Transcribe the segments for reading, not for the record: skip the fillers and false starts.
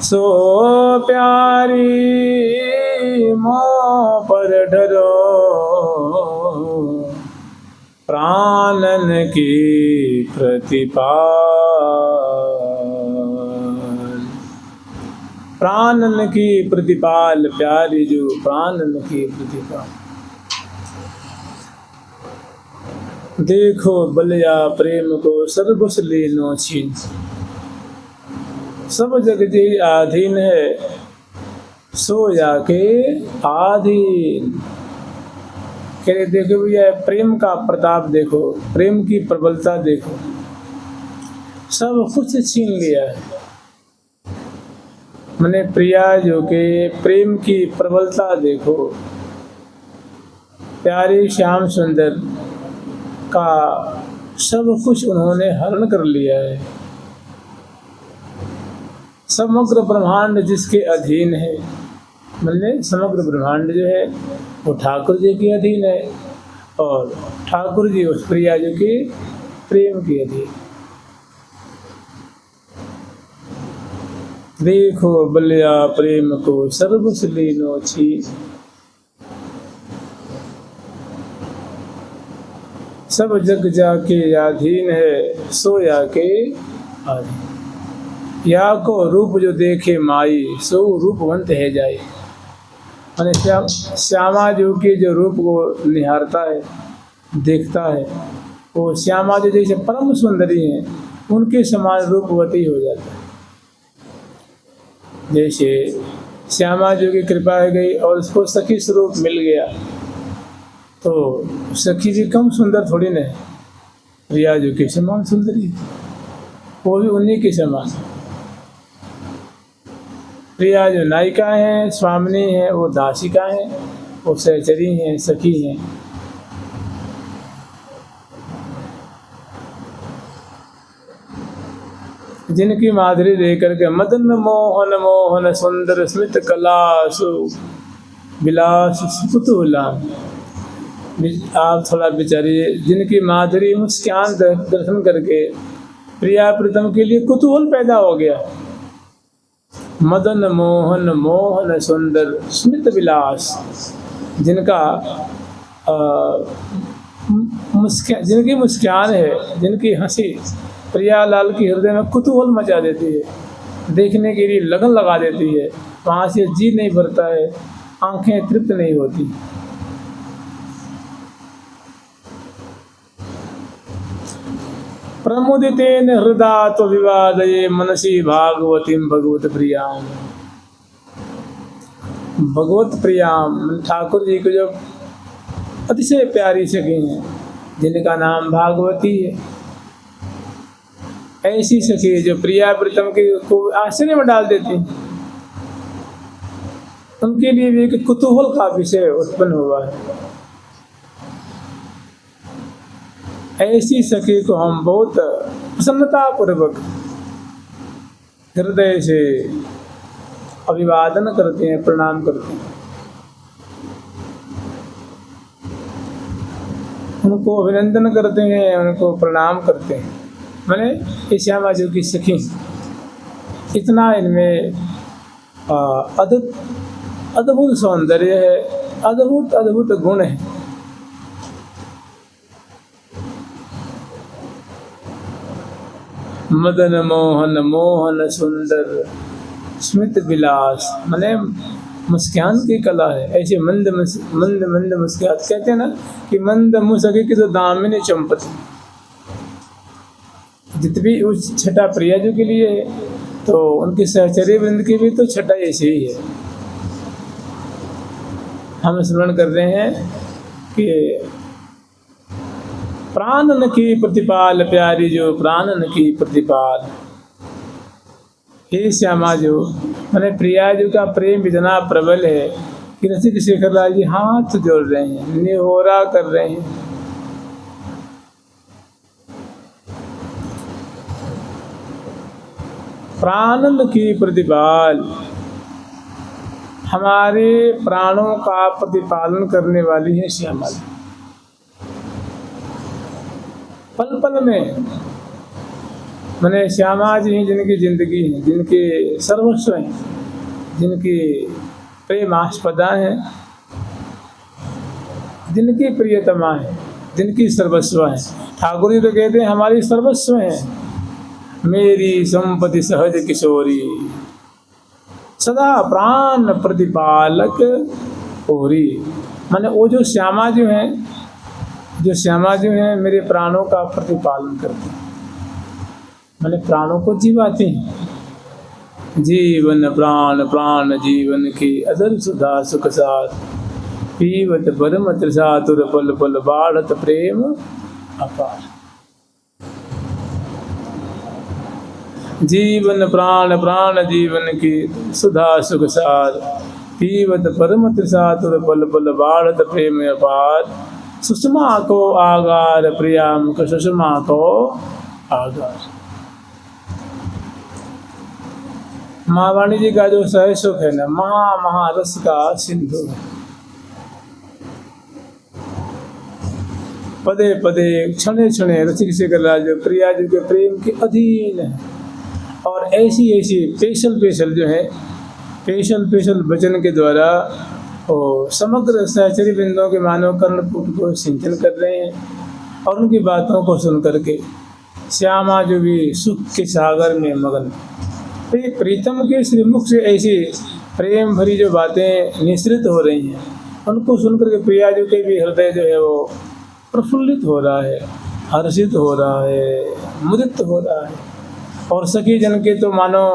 सो प्यारी मोह पर डरो, प्राणन की प्रतिपाल। प्राणन की प्रतिपाल, प्यारी जो प्राणन की प्रतिपाल। देखो बलिया प्रेम को सर्वस लीनो छीन, सब जग जी आधीन है, सो जाके आधीन। कह रहे देखो भैया प्रेम का प्रताप देखो, प्रेम की प्रबलता देखो, सब कुछ छीन लिया है। मैंने प्रिया जो के प्रेम की प्रबलता देखो, प्यारे श्याम सुंदर का सब कुछ उन्होंने हरण कर लिया है। समग्र ब्रह्मांड जिसके अधीन है, मतलब समग्र ब्रह्मांड जो है वो ठाकुर जी के अधीन है, और ठाकुर जी उस प्रिया जी के प्रेम के अधीन। देखो बलिया प्रेम को सर्वस लीनो छीन, सब जग जाके अधीन है, सो या के आधीन। या को रूप जो देखे माई, सो रूपवंत है जाए। मैंने श्यामा जो के जो रूप को निहारता है, देखता है, वो श्यामा जो जैसे परम सुंदरी हैं उनके समान रूपवती हो जाता है। जैसे श्यामा जो की कृपा हो गई और उसको सखी स्वरूप मिल गया, तो सखी जी कम सुंदर थोड़ी न है, प्रिया जो के समान सुंदरी, वो भी उन्हीं के समान। प्रिया जो नायिका हैं, स्वामिनी हैं, वो दासिका हैं, वो सहचरी हैं, सखी हैं। जिनकी माधुरी देकर के मदन मोहन मोहन सुंदर स्मित कलासु विलास कुतूहलान। आप थोड़ा विचारिए, जिनकी माधुरी मुस्कान दर्शन करके प्रिया प्रीतम के लिए कुतूहल पैदा हो गया। मदन मोहन मोहन सुंदर स्मित विलास, जिनका जिनकी मुस्कान है, जिनकी हंसी प्रियालाल की हृदय में कुतूहल मचा देती है, देखने के लिए लगन लगा देती है, वहाँ से जी नहीं भरता है, आंखें तृप्त नहीं होती। प्रमुदितेन हृदय तो विवादये मनसी भागवतीम भगवत प्रियाम। भगवत प्रियाम ठाकुर जी को जो अतिशय प्यारी सखी हैं, जिनका नाम भागवती है, ऐसी सखी जो प्रिया प्रीतम के को आश्चर्य में डाल देती, उनके लिए भी एक कुतूहल का विषय उत्पन्न हुआ है। ऐसी सखी को हम बहुत प्रसन्नता पूर्वक हृदय से अभिवादन करते हैं, प्रणाम करते हैं, उनको अभिनंदन करते हैं, उनको प्रणाम करते हैं। मैंने श्यामा जी की सखी, इतना इनमें अद्भुत सौंदर्य है, अद्भुत अद्भुत गुण है। मदन मोहन मोहन सुंदर स्मित विलास, माने मुस्कान की कला है। ऐसे मंद मंद मुस्कान कहते हैं ना, कि मंद मुस्के की तो दामिनी चंपती। जितनी उस छटा प्रिया जी के लिए है, तो उनकी सहचर्य वृंद की भी तो छटा ऐसे ही है। हम स्मरण कर रहे हैं कि प्राणन की प्रतिपाल, प्यारी जो प्राणन की प्रतिपाल, हे श्यामा जो, मैंने प्रिया जी का प्रेम इतना प्रबल है कि रसिक शेखर लाल जी हाथ जोड़ रहे हैं, निहोरा कर रहे हैं। प्राणन की प्रतिपाल, हमारे प्राणों का प्रतिपालन करने वाली है श्यामा जी। पल पल में मैंने श्यामा जी हैं जिनकी जिंदगी है, जिनके सर्वस्व हैं, जिनकी प्रेमास्पदा हैं, जिनकी प्रियतमा है, जिनकी सर्वस्व है। ठाकुर जी तो कहते हैं हमारी सर्वस्व है। मेरी संपत्ति सहज किशोरी, सदा प्राण प्रतिपालक होरी। माने वो जो श्यामा जो हैं, जो श्यामा जो हैं मेरे प्राणों का प्रतिपालन करते हैं, मैंने प्राणों को जीवाते हैं। जीवन प्राण प्राण जीवन की अदर सुधा सुख साथ, पीवत परम त्रिसातुर पल पल बाढ़त प्रेम अपार। जीवन प्राण प्राण जीवन की सुधा सुख सार, पीवत परम त्रिसातुर पल पल बाढ़त प्रेम अपार। सुषमा को आगार प्रियाम को सुषमा को आगार। महावाणी जी का जो सहज सुख है ना, महारस का सिंधु है। पदे पदे क्षणे क्षणे रसिक से जो प्रिया जी के प्रेम के अधीन है। और ऐसी ऐसी पेशल जो है, पेशल वचन के द्वारा वो समग्र सहचरी बिंदुओं के मानव कर्णपुट को सिंचन कर रहे हैं। और उनकी बातों को सुन करके श्यामा जो भी सुख के सागर में मगन। तो ये प्रीतम के श्रीमुख से ऐसी प्रेम भरी जो बातें निश्रित हो रही हैं, उनको सुनकर के प्रिया जी के भी हृदय जो है वो प्रफुल्लित हो रहा है, हर्षित हो रहा है, मुदित हो रहा है। और सखी जन के तो मानो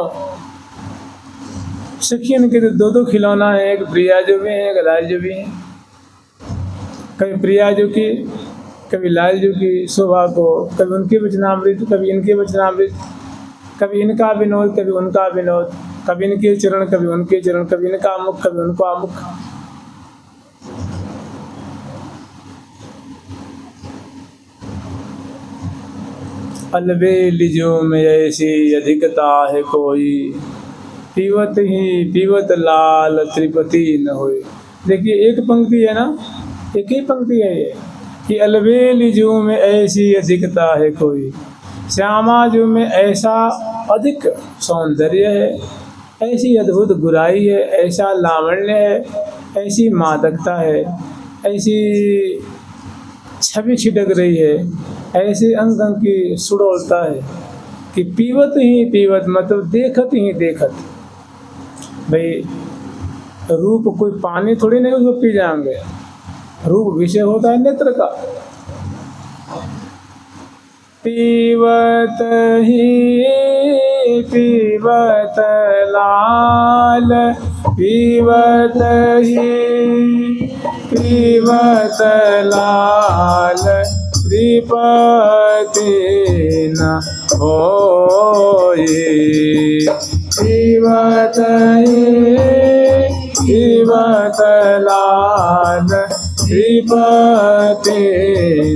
सखियन के तो दो खिलौना है, एक प्रिया जो भी है, एक लाल जो भी है। कभी प्रिया जो की, कभी लाल जो की शोभा को, कभी उनके वचनामृत, कभी इनके वचनामृत, कभी इनका विनोद, कभी उनका विनोद, कभी इनके चरण, कभी उनके चरण, कभी इनका मुख, कभी उनका मुख। अलबेली जो में ऐसी अधिकता है कोई, पीवत ही पीवत लाल त्रिपति न होए। देखिए एक पंक्ति है ना, एक ही पंक्ति है ये कि अलबेली जो में ऐसी अधिकता है कोई, श्यामा जो में ऐसा अधिक सौंदर्य है, ऐसी अद्भुत गुराई है, ऐसा लावण्य है, ऐसी मादकता है, ऐसी छवि छिटक रही है, ऐसे अंग अंग की सुडौलता है कि पीवत ही पीवत, मतलब देखत ही देखत। भाई रूप कोई पानी थोड़ी नहीं उसको पी जाएंगे, रूप विषय होता है नेत्र का। पीवत ही पीवत लाल, पीवत ही पीवत लाल, त्रिपति न होए। पीवत ही पीवत लाल, त्रिपति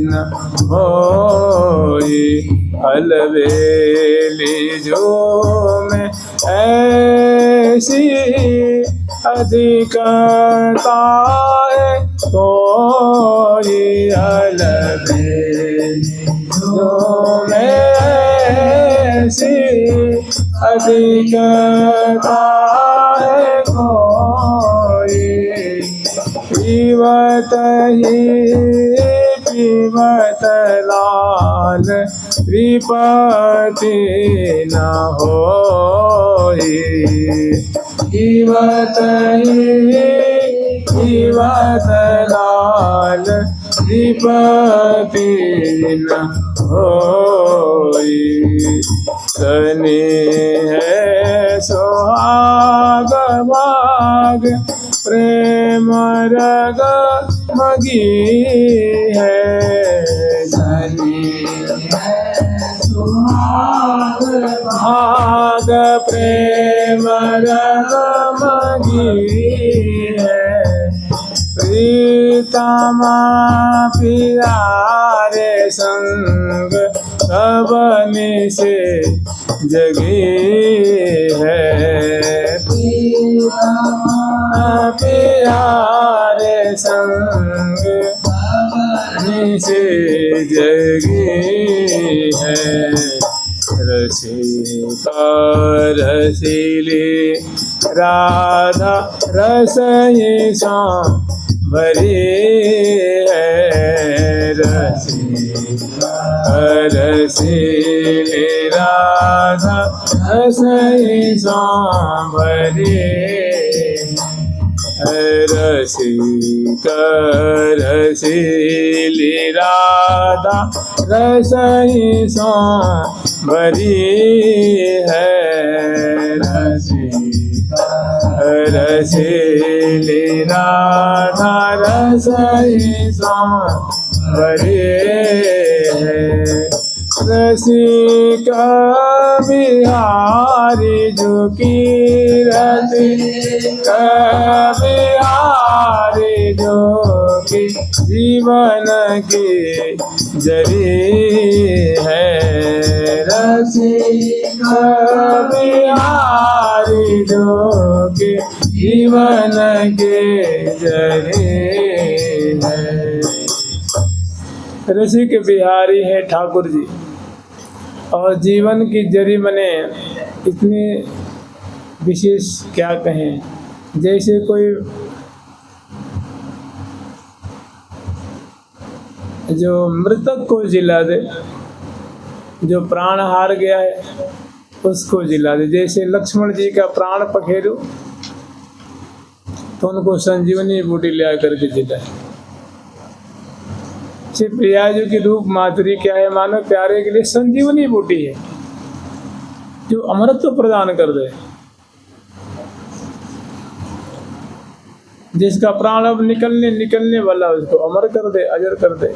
न होए। अलबेली जो में ऐसी अधिकता है कोई, अलबेली जो में ऐसी अधिकता है कोई। पीवत ही पीवत लाल, त्रिपति न होए। पीवत ही पीवत लाल, त्रिपति न होए। सनी है सुहाग भाग, प्रेम रग मगी है। सनी है सुहाग भाग, प्रेम रग मगी है। प्रीतमा प्यारे संग सबनी से जगी है। प्रीतमा प्यारे संग सबनी से जगी है। रसीले राधा रस ये भरे है रसीले राधा रस ये भरे रसीली राधा रस भरी है रसीली राधा रस भरी है रसिका बिहारी जो कीरत बिहारी जो की जीवन की जरी है रसिका बिहारी जो की जीवन के जरी है। रसिक बिहारी है ठाकुर जी और जीवन की जरी बने इतनी विशेष क्या कहें, जैसे कोई जो मृतक को जिला दे, जो प्राण हार गया है उसको जिला दे। जैसे लक्ष्मण जी का प्राण पखेरु तो उनको संजीवनी बूटी ले करके जिला। श्री प्रिया जी की रूप माधुरी क्या है, मानो प्यारे के लिए संजीवनी बूटी है जो अमरत्व प्रदान कर दे। जिसका प्राण अब निकलने वाला उसको अमर कर दे, अजर कर दे,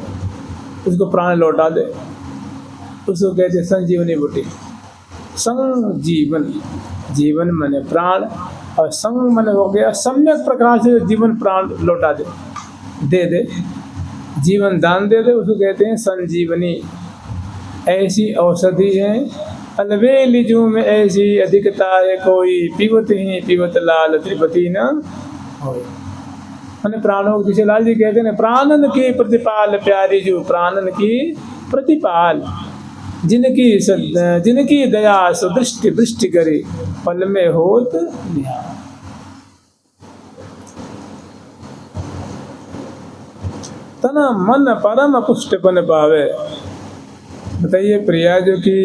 उसको प्राण लौटा दे, उसको कहते संजीवनी बूटी। संजीवन, जीवन माने प्राण और संग मन हो गया सम्यक प्रकार से जीवन प्राण लौटा दे, दे जीवन दान दे दे, उसको कहते हैं संजीवनी। ऐसी औषधि है अलवेलिजू में ऐसी अधिकता है कोई, पीवत लाल त्रिपति न हो। मैंने प्राणों को जिसे लाल जी कहते हैं प्राणन की प्रतिपाल प्यारी जो, प्राणन की प्रतिपाल जिनकी दया सुदृष्टि दृष्टि करे पल में होत निहार। तना मन परम पुष्ट बन पावे। बताइए प्रिया जो की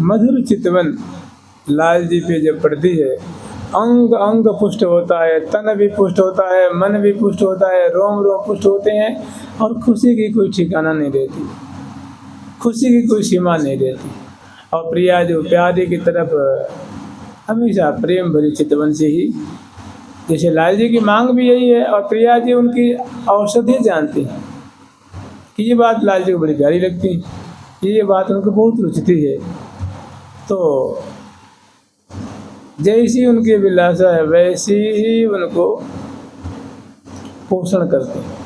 मधुर चितवन लाल जी पे जब पड़ती है, अंग अंग पुष्ट होता है, तन भी पुष्ट होता है, मन भी पुष्ट होता है, रोम रोम पुष्ट होते हैं और खुशी की कोई ठिकाना नहीं रहती, खुशी की कोई सीमा नहीं रहती। और प्रिया जो प्यारे की तरफ हमेशा प्रेम भरी चितवन से ही, जैसे लाल जी की मांग भी यही है और प्रिया जी उनकी औषधि जानती हैं कि ये बात लाल जी को बड़ी प्यारी लगती है, ये बात उनको बहुत रुचती है। तो जैसी उनकी अभिलाषा है वैसी ही उनको पोषण करते हैं।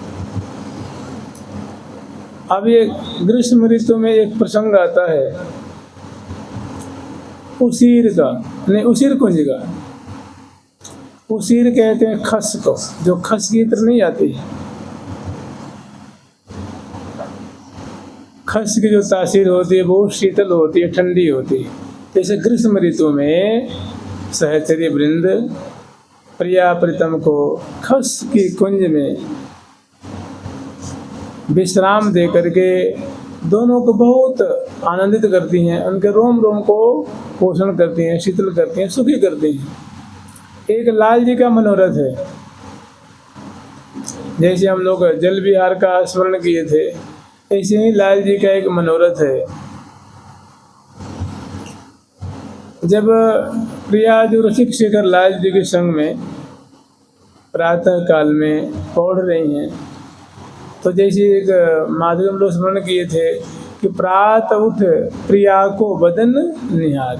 अब ये ग्रीष्म ऋतु में एक प्रसंग आता है उसीर का, नहीं उसीर कुंज का। उसीर कहते हैं खस को, जो खस की तरह नहीं आती, खस की जो तासीर होती है बहुत शीतल होती है, ठंडी होती है। जैसे ग्रीष्म ऋतु में सहचरी वृंद प्रिया प्रीतम को खस की कुंज में विश्राम दे करके दोनों को बहुत आनंदित करती हैं, उनके रोम रोम को पोषण करती हैं, शीतल करती हैं, सुखी करती हैं। एक लाल जी का मनोरथ है, जैसे हम लोग जल विहार का स्मरण किए थे, ऐसे ही लाल जी का एक मनोरथ है। जब प्रिया जो रसिक शेखर लाल जी के संग में प्रातः काल में पढ़ रही हैं, तो जैसे एक माधुर्य हम लोग स्मरण किए थे कि प्रात उठ प्रिया को बदन निहार,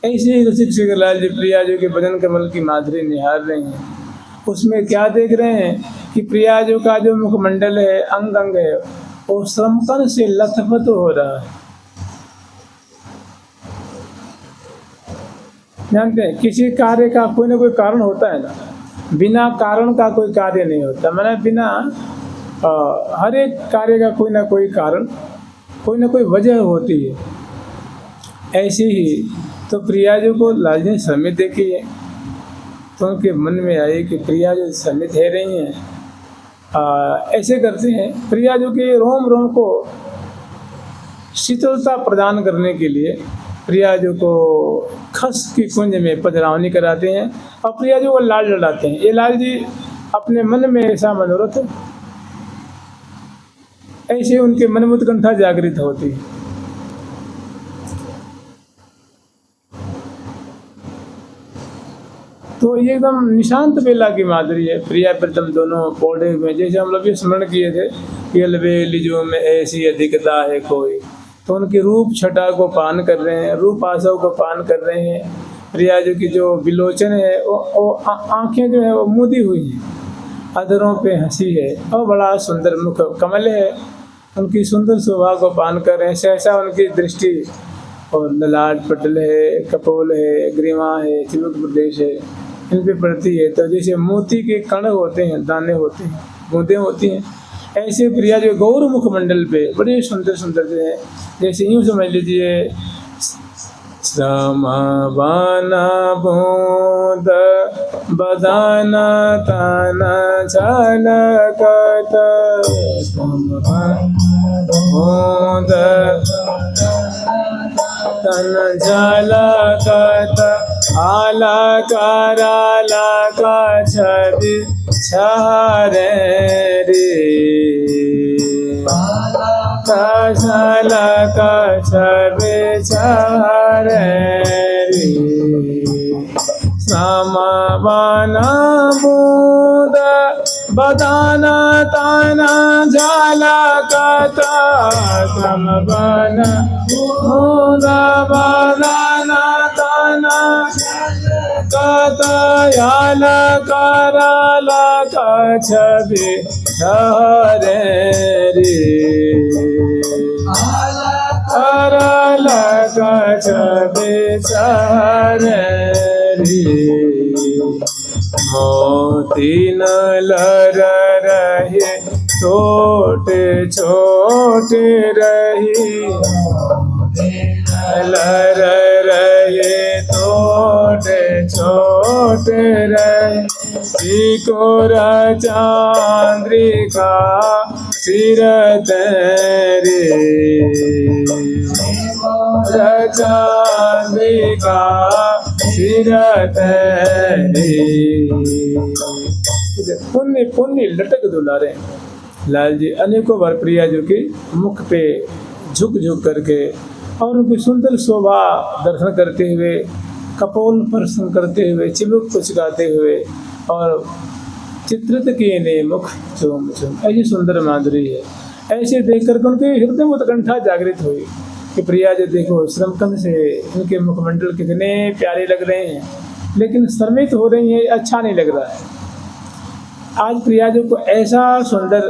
ऐसे ही रसिक शेखर लाल जी प्रिया जी के बदन कमल की माधुरी निहार रहे हैं। उसमें क्या देख रहे हैं कि प्रिया जो का जो मुखमंडल है, अंग अंग है, वो श्रमकन से लथपथ हो रहा है। जानते हैं किसी कार्य का कोई ना कोई कारण होता है ना, बिना कारण का कोई कार्य नहीं होता। मैंने बिना हर एक कार्य का कोई ना कोई कारण, कोई ना कोई वजह होती है। ऐसे ही तो प्रिया जी को लाल जी ने श्रमित देखी है, तो उनके मन में आई कि प्रिया जो श्रमित है रही हैं, ऐसे करते हैं प्रिया जो के रोम रोम को शीतलता प्रदान करने के लिए प्रिया जो को खस की कुंज में पधरावनी कराते हैं और प्रिया जो को लाल लड़ाते हैं। ये लाल जी अपने मन में ऐसा मनोरथ, ऐसे उनके मन में उत्कंठा जागृत होती है। तो ये एकदम निशांत बेला की माधुरी है। प्रिया प्रीतम दोनों पौधे में, जैसे हम लोग ये स्मरण किए थे कि अलबेलिजों में ऐसी अधिकता है कोई, तो उनकी रूप छटा को पान कर रहे हैं, रूप आसव को पान कर रहे हैं। प्रिया जी की जो विलोचन है वो आँखें जो है वो मुदी हुई हैं, अधरों पे हंसी है और बड़ा सुंदर मुख कमल है, उनकी सुंदर शोभा को पान कर रहे हैं। सहसा उनकी दृष्टि और ललाट पटल है, कपोल है, ग्रीवा है, चिबुक प्रदेश है, इन पे पड़ती है। तो जैसे मोती के कण होते हैं, दाने होते हैं, बूंदें होती हैं, ऐसे प्रिया जो गौर मुखमंडल पे बड़े सुंदर सुंदर जो है, जैसे यूँ समझ लीजिए समबाना बूंद बदाना ताना झलकत बूंद तन झलकत आलकारा लका छवि छहरे झलक छवि छहरे समबाना बूंद बदाना ताना झलकत समबाना बूंद बदाना ताना कतयाल कराल छवि छहरे कराल छवि छहरे मोती न लर रहे छोटे छोटे रही, लर रहे छोटे छोटे रहे, चिकोर चांद्रिका सिर तेरे, चांद्रिका सिर तेरे। पुण्य पुण्य लटक दुलारे। लाल जी अनेकों बार प्रिया जी के मुख पे झुक झुक करके और उनकी सुंदर शोभा दर्शन करते हुए, कपोल स्पर्शन करते हुए, चिबुक कुचकाते हुए और चित्रित किए ने मुख चुम चुम, ऐसी सुंदर माधुरी है। ऐसे देख करके उनके हृदय में उत्कंठा जागृत हुई कि प्रिया जी देखो श्रमकंद से इनके मुखमंडल कितने प्यारे लग रहे हैं, लेकिन श्रमित हो रही हैं, अच्छा नहीं लग रहा है। आज प्रिया जी को ऐसा सुंदर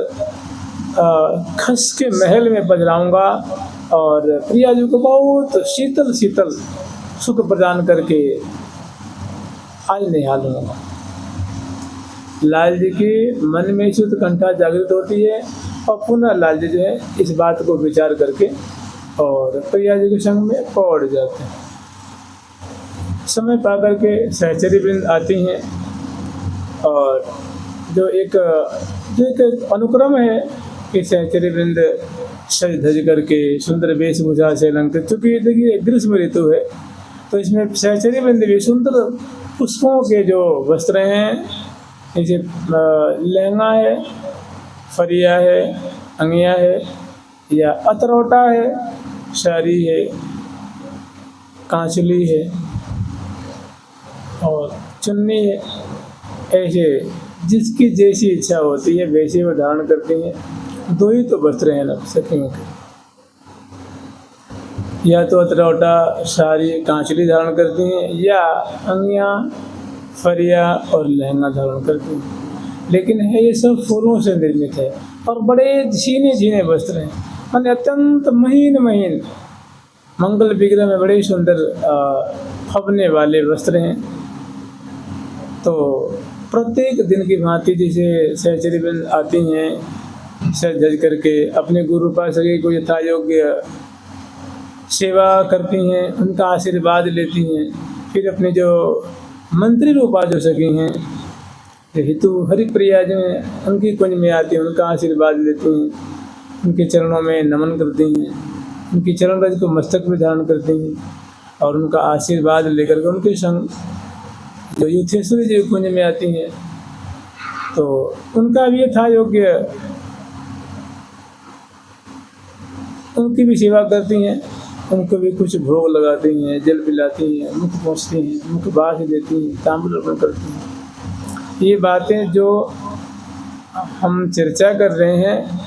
खस के महल में बजलाऊंगा और प्रिया जी को बहुत शीतल शीतल सुख प्रदान करके आज निहाल होगा। लाल जी के मन में से उत्कंठा जागृत होती है और पुनः लाल जी जो है इस बात को विचार करके और प्रिया जी के संग में पौड़ जाते हैं। समय पा करके सहचरी वृंद आती हैं और जो एक अनुक्रम है कि सहचरी वृंद सज धज करके सुंदर वेशभूषा से अलंकृत, चूँकि देखिए ग्रीष्म ऋतु है तो इसमें सहचरी वृंद भी सुंदर पुष्पों के जो वस्त्र हैं, जैसे लहंगा है, फरिया है, अंगिया है या अतरौटा है, साड़ी है, कांचली है और चुन्नी है, ऐसे जिसकी जैसी इच्छा होती है वैसे वो धारण करती हैं। दो ही तो वस्त्र हैं ना सखियों के, या तो अतरौटा साड़ी कांचली धारण करती हैं या अंगिया फरिया और लहंगा धारण करती हैं। लेकिन है ये सब फूलों से निर्मित है और बड़े झीने झीने वस्त्र हैं, माने अत्यंत महीन महीन मंगल विग्रह में बड़े सुंदर फबने वाले वस्त्र हैं। तो प्रत्येक दिन की भांति जैसे सहचरी वृंद आती हैं सज धज करके अपने गुरु पास को यथा योग्य सेवा करती हैं, उनका आशीर्वाद लेती हैं। फिर अपने जो मंत्री रूपा जो सखी हैं हेतु हरिप्रिया जो हैं, उनकी कुंज में आती हैं, उनका आशीर्वाद लेती हैं, उनके चरणों में नमन करती हैं, उनकी चरण रज को मस्तक में धारण करती हैं और उनका आशीर्वाद लेकर के उनके संग जो युद्धेश्वरी जी कुंज में आती हैं तो उनका भी यथा योग्य उनकी भी सेवा करती हैं, उनको भी कुछ भोग लगाती हैं, जल पिलाती हैं, मुख पोंछती हैं, मुख बास देती हैं, तांबूल अर्पण करती हैं। ये बातें जो हम चर्चा कर रहे हैं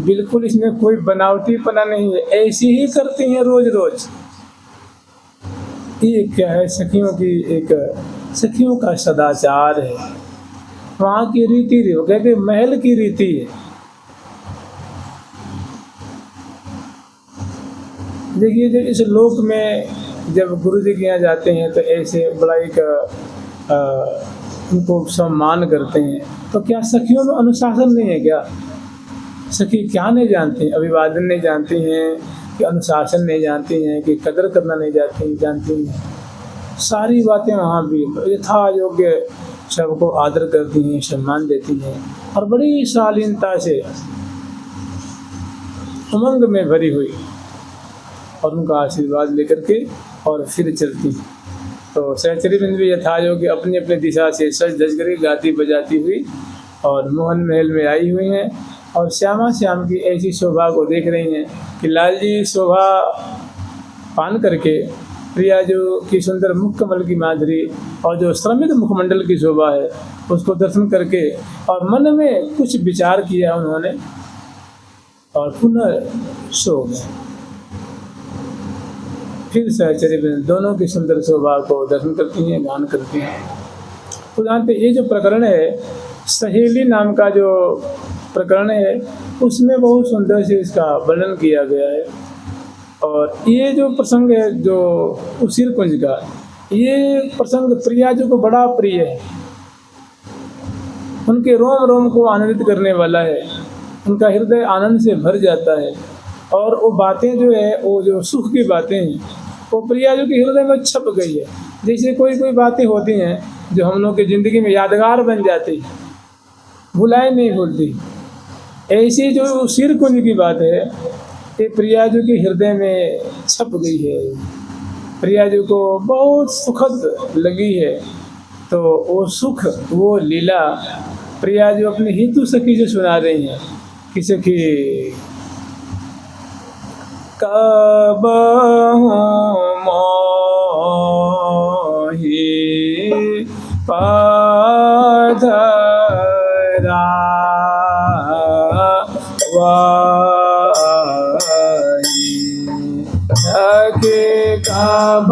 बिल्कुल इसमें कोई बनावटीपना नहीं है, ऐसी ही करती हैं रोज रोज। ये क्या है, सखियों का सदाचार है, वहाँ की रीति रिवाज, कहते महल की रीति है। देखिए जब इस लोक में जब गुरु जी के यहाँ जाते हैं तो ऐसे बड़ा एक उनको सम्मान करते हैं, तो क्या सखियों में अनुशासन नहीं है क्या? सखी क्या नहीं जानती हैं? अभिवादन नहीं जानती हैं कि अनुशासन नहीं जानती हैं कि कदर करना नहीं जानती हैं। सारी बातें वहाँ भी यथा योग्य सबको आदर करती हैं, सम्मान देती हैं और बड़ी शालीनता से उमंग में भरी हुई और उनका आशीर्वाद लेकर के और फिर चलती हैं। तो सहचरी बिंद भी यथा योग्य अपनी अपनी दिशा से सज धज कर गाती बजाती हुई और मोहन महल में आई हुई हैं और श्यामा श्याम की ऐसी शोभा को देख रही हैं कि लाल जी शोभा पान करके प्रिया जो की सुंदर मुख कमल की माधुरी और जो श्रमित मुखमंडल की शोभा है उसको दर्शन करके और मन में कुछ विचार किया उन्होंने और पुनः सो गए। फिर सहचर्य दोनों की सुंदर शोभा को दर्शन करती हैं, गान करती हैं। तो जानते ये जो प्रकरण है सहेली नाम का जो प्रकरण है उसमें बहुत सुंदर से इसका वर्णन किया गया है। और ये जो प्रसंग है जो उसीर कुंज का, ये प्रसंग प्रिया जी को बड़ा प्रिय है, उनके रोम रोम को आनंदित करने वाला है, उनका हृदय आनंद से भर जाता है। और वो बातें जो है वो जो सुख की बातें हैं वो प्रिया जी के हृदय में छप गई है। जैसे कोई बातें होती हैं जो हम लोग की ज़िंदगी में यादगार बन जाती, भुलाए नहीं भूलती, ऐसी जो सिर कुंज की बात है ये प्रिया जी के हृदय में छप गई है। प्रिया जी को बहुत सुखद लगी है। तो वो सुख वो लीला प्रिया जी अपनी हितु सखी से सुना रही हैं कि सखी कब मोहि पधरा सखी कब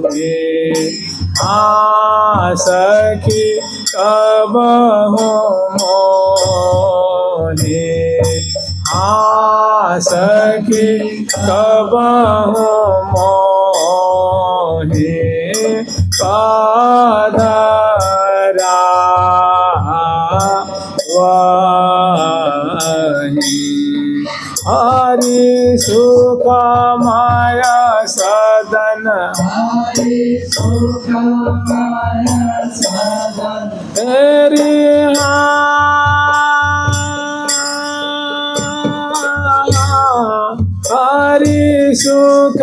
मोहि सखी कब मोहि सखी कब मोहि पधरा हरि सुख माया सदन तेरी हरि सुख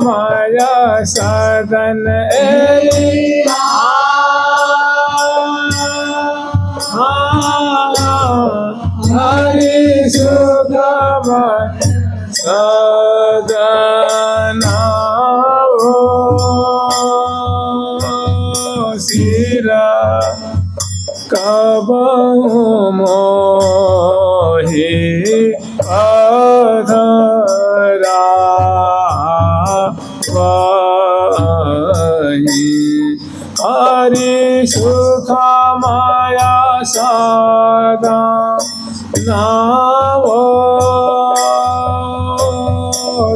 माया सदन हरि सुख सदन सिरा कब मोहि पधरा हरि सुख माया सदा नाव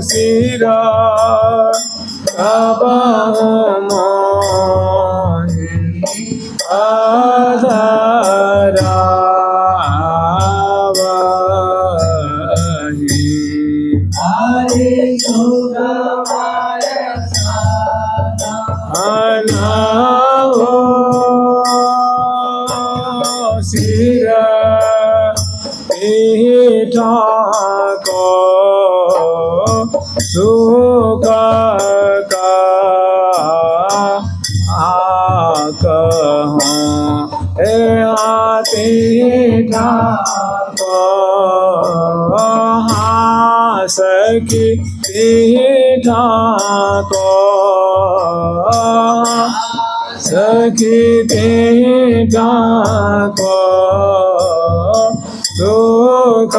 सिरा कब मोहि पधरा हो सिर ठाको सुख का आते ठाको सखी ठाको सखी ठाको सुख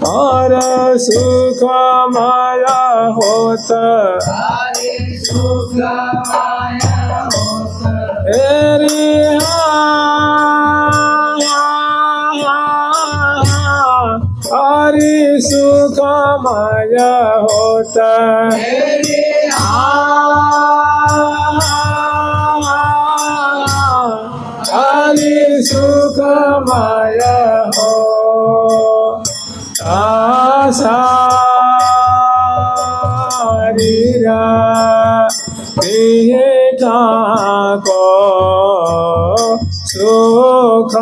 और सुख माया होता सुख माया होता हरि सुख माया होता हरि सुख माया हो सारीरा ठाको सुख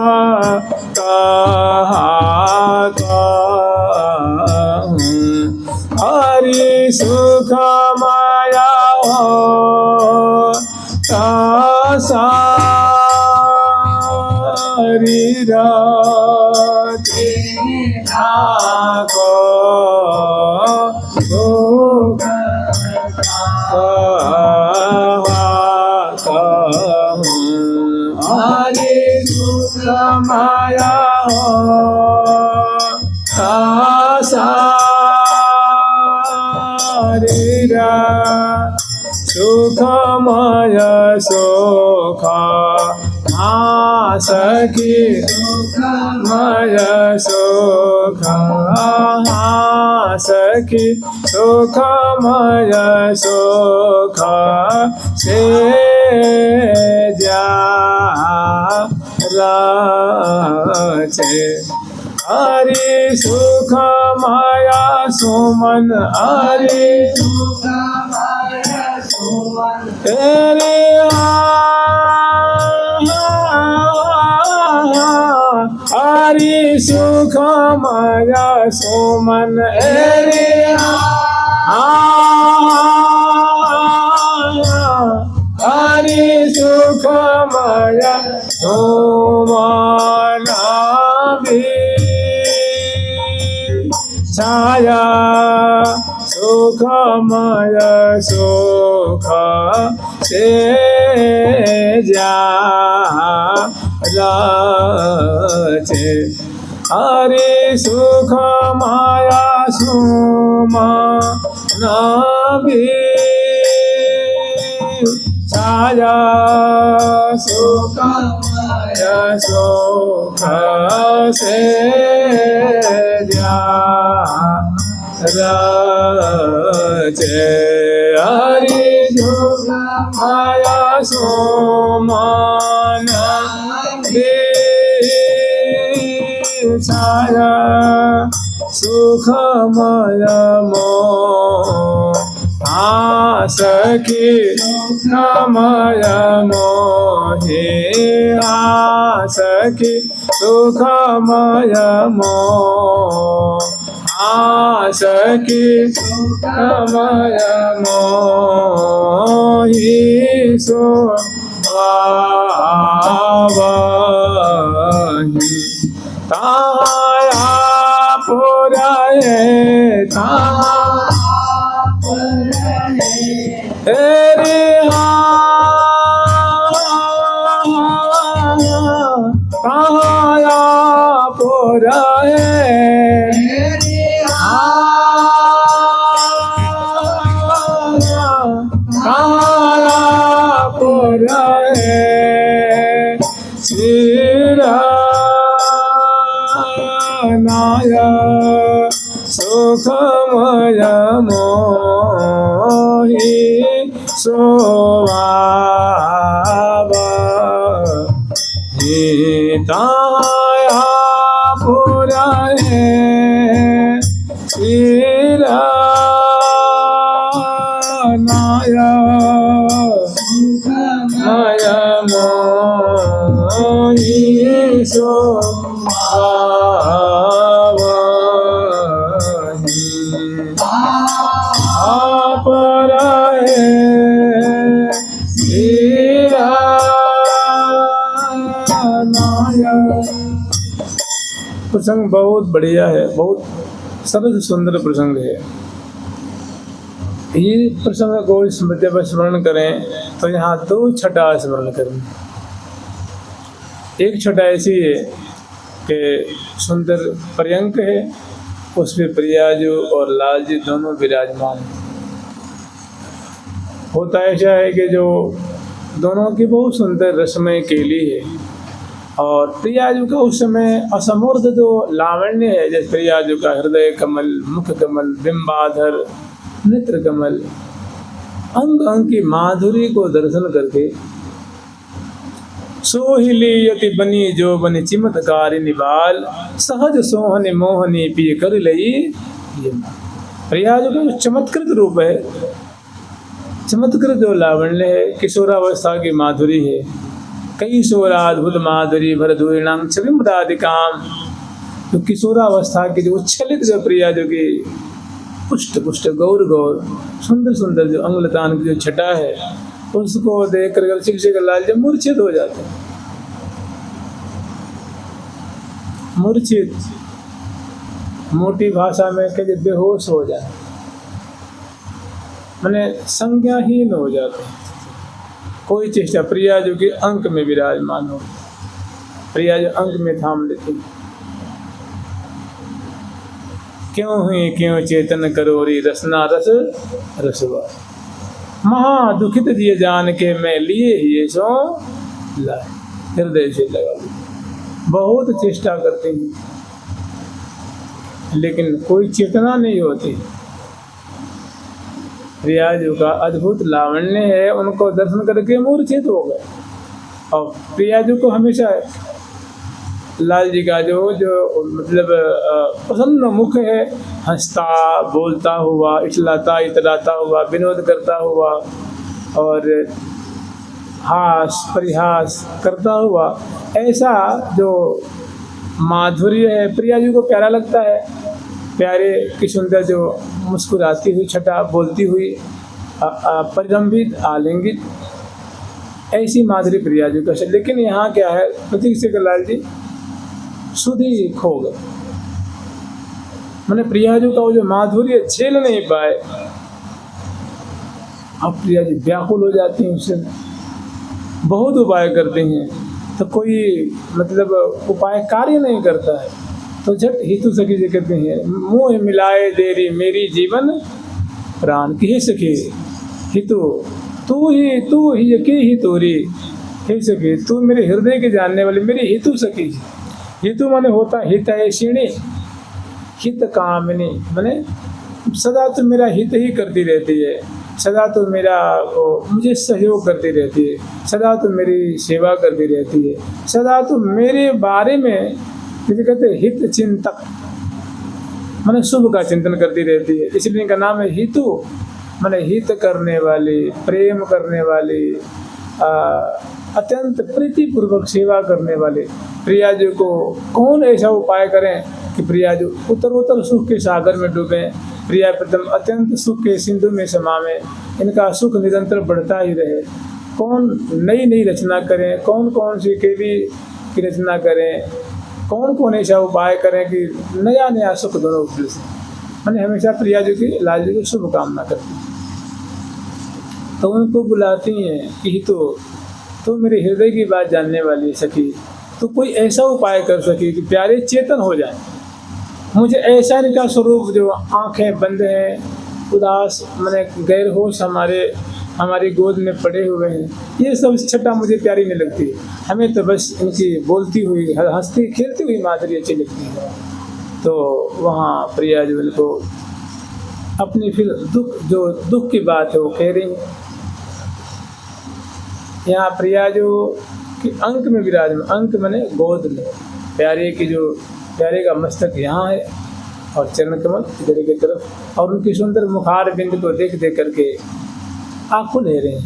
हरि सुख माया हो सारीरा ठाको हरि सुख माया हो सारीरा सुख माया सुख सखी माया सुख सखी सुख माया सुख से जा हरि सुख माया सुमन हरि सुख माया सुमन तेरे हरि सुख माया सुमन हरि सुख माया सुमन छाया सुख माया सुख से जा हरि सुख माया सुमन छाया सुख माया सुख से जा हरि सुख माया सुमन छाया सुख माया मोह सखी माया मोहे सखी सुख माया मोह सखी सुख माया मोहि सो ताया पुराए तेरे ताया पुराए ताया पुराए नाया सुखमय मोहि सोवावा हिताया पुराणे शिरा शोभावाही आप रहे हीरा नायक। प्रसंग बहुत बढ़िया है, बहुत सरल सुंदर प्रसंग है। ये प्रसंग को जब स्मरण करें तो यहाँ दो छटा स्मरण करें। एक छटा ऐसी है कि सुंदर पर्यंक है, उसमें प्रियाजू और लालजी दोनों विराजमान हैं। होता ऐसा है कि जो दोनों की बहुत सुंदर रसमय केली है और प्रियाजू का उस समय असमूर्त जो लावण्य है, जैसे प्रियाजू का हृदय कमल, मुख कमल, बिंबाधर, नेत्र कमल, अंग अंग की माधुरी को दर्शन करके सोहिली यति बनी जो बनी चिमत्कारी निबाल सहज सोहनी मोहनी पिय कर लई। ये प्रियाजू का चमत्कृत रूप है, चमत्कृत जो लावण्य है, किशोरावस्था की माधुरी है। कई सोराद्भुत माधुरी भरधूरिणांग छविमदादिकाम, तो किशोरावस्था की जो उच्छलित जो प्रियाजू की पुष्ट पुष्ट गौर गौर सुंदर सुंदर जो अंगलतान की जो छटा है, उसको देख कर शिक्षक लालजी मूर्छित हो जाते हैं। मूर्छित मोटी भाषा में कहते बेहोश हो जाए, माने संज्ञाहीन हो जाते हैं। कोई चेष्टा प्रियाजू के अंक में विराजमान हो, प्रियाजू अंक में थाम लेती है। क्यों हुई क्यों चेतन करोरी रसना रस रसवा, महा दुखित दिए जान के मैं लिए ये सो लाए। हृदय से लगा, बहुत चेष्टा करते हैं लेकिन कोई चेतना नहीं होती। प्रियाजू का अद्भुत लावण्य है, उनको दर्शन करके मूर्छित हो गए। और प्रियाजू को हमेशा लाल जी का जो मतलब प्रसन्न मुख है, हंसता बोलता हुआ, इचलाता इतराता हुआ, विनोद करता हुआ और हास परिहास करता हुआ, ऐसा जो माधुर्य है प्रियाजू को प्यारा लगता है। प्यारे की सुंदर जो मुस्कुराती हुई छटा, बोलती हुई परिरंभित आलिंगित, ऐसी माधुरी प्रियाजू का। लेकिन यहाँ क्या है, प्रतीक से लाल जी सुधी खो गए, मैंने प्रियाजू का वो जो माधुर्य झेल नहीं पाए। अब प्रियाजू व्याकुल हो जाती हैं, उससे बहुत उपाय करते हैं तो कोई मतलब उपाय कार्य नहीं करता है, तो झट हितु सखी जी कहते हैं, मुँह मिलाए देरी मेरी जीवन प्राण की सखी हितु, तू ही यकी ही तोरी, हे सखी तू मेरे हृदय के जानने वाली मेरी हितु सखी। हितु माने होता हित है शिणी, हित कामनी, माने सदा तो मेरा हित ही करती रहती है, सदा तो मेरा मुझे सहयोग करती रहती है, सदा तो मेरी सेवा करती रहती है, सदा तो मेरे बारे में जैसे कहते हैं हित चिंतक, माने शुभ का चिंतन करती रहती है, इसलिए इनका नाम है हितु, माने हित करने वाली, प्रेम करने वाली, अत्यंत प्रीतिपूर्वक सेवा करने वाले। प्रियाजू को कौन ऐसा उपाय करें कि प्रियाजू उत्तरोत्तर सुख के सागर में डूबें, प्रिया प्रथम अत्यंत सुख के सिंधु में समावें, इनका सुख निरंतर बढ़ता ही रहे। कौन नई नई रचना करें, कौन कौन सी केली की रचना करें, कौन कौन ऐसा उपाय करें कि नया नया सुख दोनों उपलब्ध से। मैंने हमेशा प्रियाजू की लालजी को शुभकामना करती, तो उनको बुलाती हैं कि तो मेरे हृदय की बात जानने वाली सखी, तो कोई ऐसा उपाय कर सके कि प्यारे चेतन हो जाए। मुझे ऐसा इनका स्वरूप जो आंखें बंद हैं, उदास माने गैर होश हमारी गोद में पड़े हुए हैं, ये सब छटा मुझे प्यारी नहीं लगती। हमें तो बस इनकी बोलती हुई हंसती खेलती हुई माधुरी अच्छी लगती है। तो वहाँ प्रियाजू को अपनी फिर दुख की बात है वो कह रही है। यहाँ प्रियाजू कि अंक में विराजमान, अंक मैंने गोद में, प्यारे की जो प्यारे का मस्तक यहाँ है और चरण कमल इधर की तरफ, और उनकी सुंदर मुखार बिंद को देख देख करके आंखों ले रहे हैं।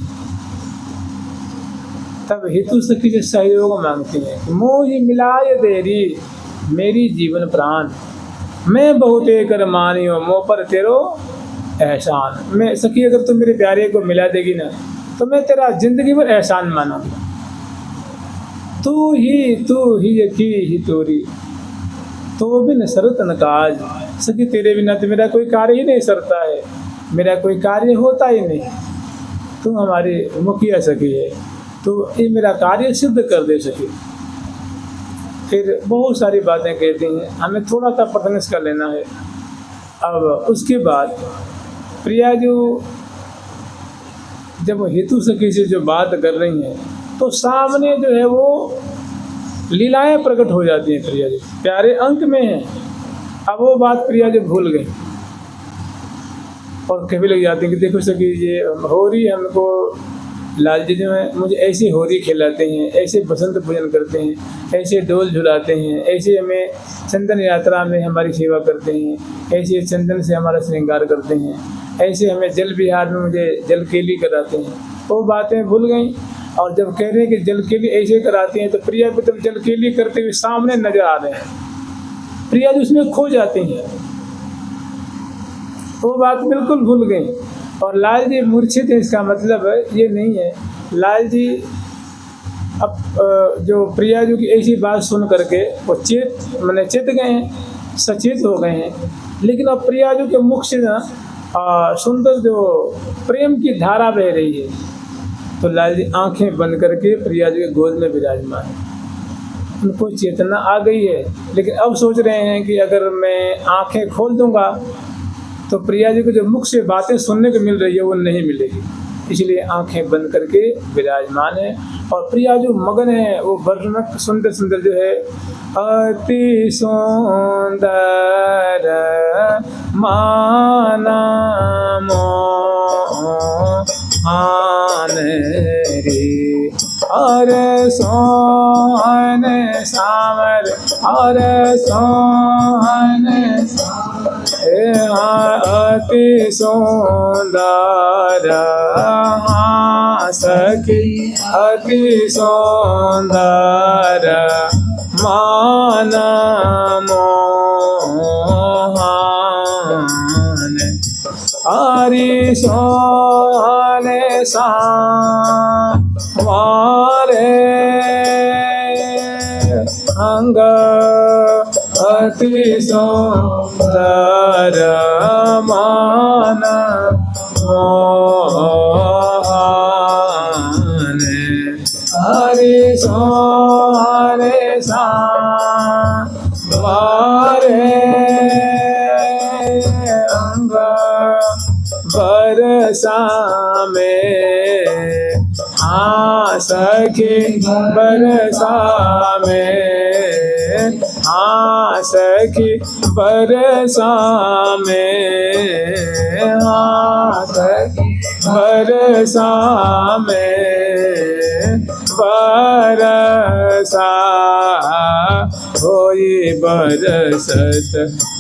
तब हेतु सखी से सहयोग मांगती हैं। मोहि मिलाय देरी मेरी जीवन प्राण, मैं बहुते कर मानियो मोह पर तेरो एहसान। मैं सखी अगर तुम मेरे प्यारे को मिला देगी ना तो मैं तेरा जिंदगी भर एहसान मानूंगी। तू ही यकी तोरी तो बिन सरतन काज। सखी तेरे बिना तो मेरा कोई कार्य ही नहीं सरता है, मेरा कोई कार्य होता ही नहीं। तुम हमारी मुखिया सखी है, तो ये मेरा कार्य सिद्ध कर दे सके। फिर बहुत सारी बातें कहती हैं, हमें थोड़ा सा पठन कर लेना है। अब उसके बाद प्रिया जो जब हेतु सखी से जो बात कर रही हैं तो सामने जो है वो लीलाएं प्रकट हो जाती हैं। प्रिया जी प्यारे अंक में हैं, अब वो बात प्रिया जो भूल गई और कभी लग जाती हैं कि देखो सखी ये होरी हमको लाल जी जो है मुझे ऐसे होरी खिलाते हैं, ऐसे बसंत पूजन करते हैं, ऐसे डोल झुलाते हैं, ऐसे हमें चंदन यात्रा में हमारी सेवा करते हैं, ऐसे चंदन से हमारा श्रृंगार करते हैं, ऐसे हमें जल विहार में मुझे जल केली कराते हैं। वो बातें भूल गई और जब कह रहे हैं कि जल केली ऐसे कराती हैं तो प्रिया भी तब जल केली करते हुए सामने नजर आ रहे हैं। प्रिया जी उसमें खो जाती हैं, वो बात बिल्कुल भूल गई। और लाल जी मूर्छित है, इसका मतलब ये नहीं है लाल जी अब जो प्रिया जी की ऐसी बात सुन करके वो चेत गए हैं, सचेत हो गए हैं। लेकिन अब प्रिया जी के मुख से ना सुंदर जो प्रेम की धारा बह रही है, तो लाल जी आंखें बंद करके प्रिया जी के गोद में विराजमान है। उनको चेतना आ गई है, लेकिन अब सोच रहे हैं कि अगर मैं आंखें खोल दूंगा तो प्रिया जी को जो मुख से बातें सुनने को मिल रही है वो नहीं मिलेगी, इसलिए आंखें बंद करके विराजमान है। और प्रिया जो मगन है वो वर्णन सुंदर सुंदर जो है अति सुंदर माना मोहन रे और सोहन सावर और सोहन अति सुंदर सखी अति सुंदर मान मोहन हरि सोहन सारे अंग अति सुंदर मान मोहन हरि सोहन सारे अंग बरसा में हाँ सखी बरसा में हाँ सखी बरसा में हाँ सखी बरसा में बरसा होई बरसत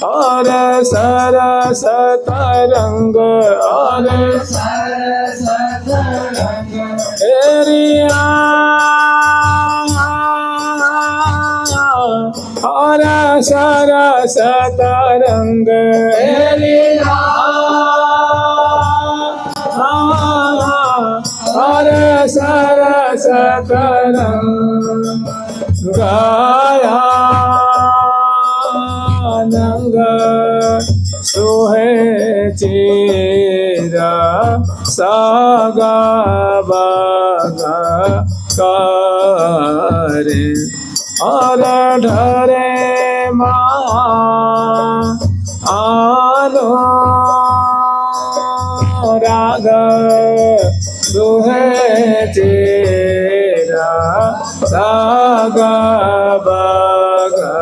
और सरस तरंग और सरस तरंग एरिया और सरस तरंग एरिया और सरस तरंग गाया नंग सोहे चेरा सागा बागा करे और ढरे माँ आनो राग सोहे चेरा सागा बागा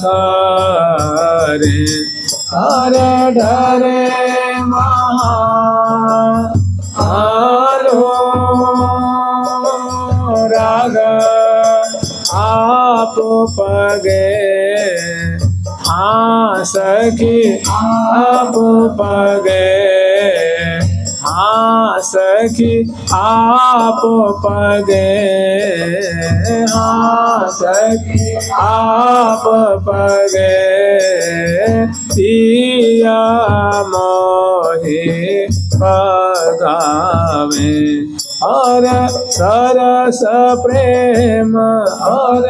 करे और ढरे महा आलो राग आप पगे हाँ सखी आप पगे हाँ हाँ सखी आप पगे, हाँ सखी आप पगे, पिया मोहि पगावे। और सरस प्रेम और